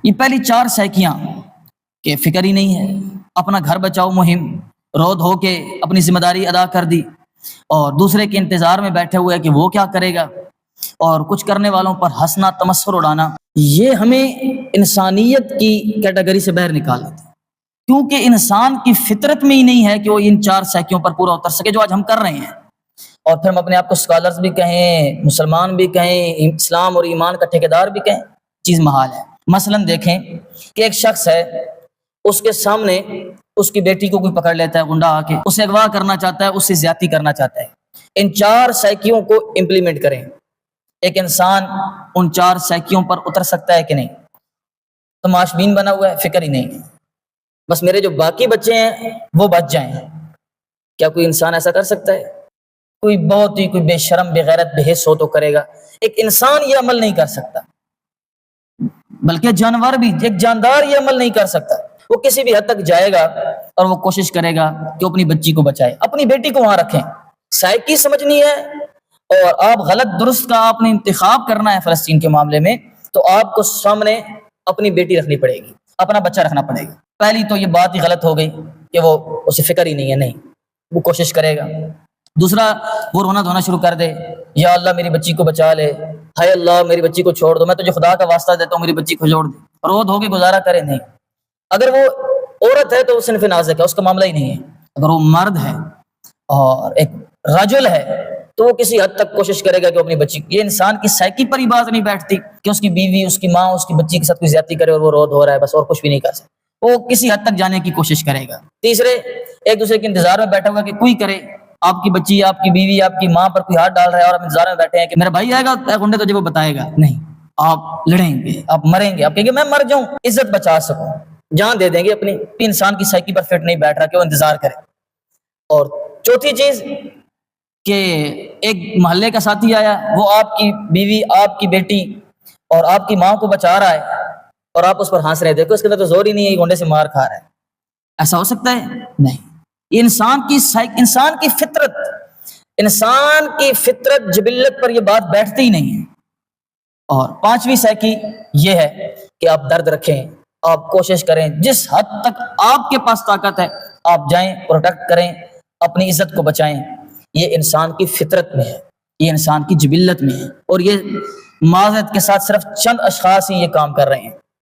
یہ پہلی 4 سیکیاں کہ فکر ہی نہیں ہے، اپنا گھر بچاؤ مہم رو دھو کے اپنی ذمہ داری ادا کر دی، اور دوسرے کے انتظار میں بیٹھے ہوئے کہ وہ کیا کرے گا، اور کچھ کرنے والوں پر ہنسنا، تمسخر اڑانا، یہ ہمیں انسانیت کی کیٹیگری سے باہر نکال دیتے ہیں، کیونکہ انسان کی فطرت میں ہی نہیں ہے کہ وہ ان 4 سیکیوں پر پورا اتر سکے جو آج ہم کر رہے ہیں۔ اور پھر ہم اپنے آپ کو اسکالرز بھی کہیں، مسلمان بھی کہیں، اسلام اور ایمان کا ٹھیکیدار بھی کہیں، چیز محال ہے۔ مثلا دیکھیں کہ ایک شخص ہے، اس کے سامنے اس کی بیٹی کو کوئی پکڑ لیتا ہے، گنڈا آ کے اسے اغوا کرنا چاہتا ہے، اس سے زیادتی کرنا چاہتا ہے۔ ان 4 سیکیوں کو امپلیمنٹ کریں، ایک انسان ان 4 سیکیوں پر اتر سکتا ہے کہ نہیں؟ تماش بین بنا ہوا ہے، فکر ہی نہیں ہے، بس میرے جو باقی بچے ہیں وہ بچ جائیں۔ کیا کوئی انسان ایسا کر سکتا ہے؟ کوئی بہت ہی کوئی بے شرم، بے غیرت، بے حس ہو تو کرے گا۔ ایک انسان یہ عمل نہیں کر سکتا، بلکہ جانور بھی، ایک جاندار یہ عمل نہیں کر سکتا۔ وہ کسی بھی حد تک جائے گا اور وہ کوشش کرے گا کہ اپنی بچی کو بچائے، اپنی بیٹی کو وہاں رکھیں۔ سائیکی سمجھنی ہے اور آپ غلط درست کا آپ نے انتخاب کرنا ہے فلسطین کے معاملے میں، تو آپ کو سامنے اپنی بیٹی رکھنی پڑے گی، اپنا بچہ رکھنا پڑے گا۔ پہلی تو یہ بات ہی غلط ہو گئی کہ وہ اسے فکر ہی نہیں ہے، نہیں، وہ کوشش کرے گا۔ دوسرا، وہ رونا دھونا شروع کر دے، یا اللہ میری بچی کو بچا لے، ہائے اللہ میری بچی کو چھوڑ دو، میں تجھے خدا کا واسطہ دیتا ہوں میری بچی کو چھوڑ دے، رو دھو کے گزارا کرے، نہیں۔ اگر وہ عورت ہے تو وہ صنف نازک ہے، اس کا معاملہ ہی نہیں ہے۔ اگر وہ مرد ہے اور ایک رجل ہے تو وہ کسی حد تک کوشش کرے گا کہ وہ اپنی بچی، یہ انسان کی سائیکی پر ہی بات نہیں بیٹھتی کہ اس کی بیوی، اس کی ماں، اس کی بچی کے ساتھ کوئی زیادتی کرے اور وہ رو دھو رہا ہے بس، اور کچھ بھی نہیں کر سکتا، وہ کسی حد تک جانے کی کوشش کرے گا۔ تیسرے، ایک دوسرے کے انتظار میں بیٹھا ہوا کہ کوئی کرے، آپ کی بچی، آپ کی بیوی، آپ کی ماں پر کوئی ہاتھ ڈال رہا ہے اور آپ انتظار میں بیٹھے ہیں کہ میرا بھائی آئے گا گنڈے تو جب وہ بتائے گا، نہیں، آپ لڑیں گے، آپ مریں گے، آپ کہیں گے میں مر جاؤں عزت بچا سکوں، جان دے دیں گے اپنی۔ انسان کی سائیکی پر فٹ نہیں بیٹھ رہا کہ وہ انتظار کرے۔ اور چوتھی چیز کہ ایک محلے کا ساتھی آیا، وہ آپ کی بیوی، آپ کی بیٹی اور آپ کی ماں کو بچا رہا ہے اور آپ اس پر ہنس رہے ہیں، دیکھو اس کے اندر تو زور ہی نہیں ہے، یہ گنڈے سے مار کھا رہا ہے، ایسا ہو سکتا ہے؟ نہیں۔ یہ انسان کی فطرت جبلت پر یہ بات بیٹھتی ہی نہیں ہے۔ اور 5ویں سائیکی یہ ہے کہ آپ درد رکھیں، آپ کوشش کریں، جس حد تک آپ کے پاس طاقت ہے آپ جائیں، پروٹیکٹ کریں، اپنی عزت کو بچائیں۔ یہ انسان کی فطرت میں ہے، یہ انسان کی جبلت میں ہے، اور یہ معذرت کے ساتھ صرف چند اشخاص ہی یہ کام کر رہے ہیں۔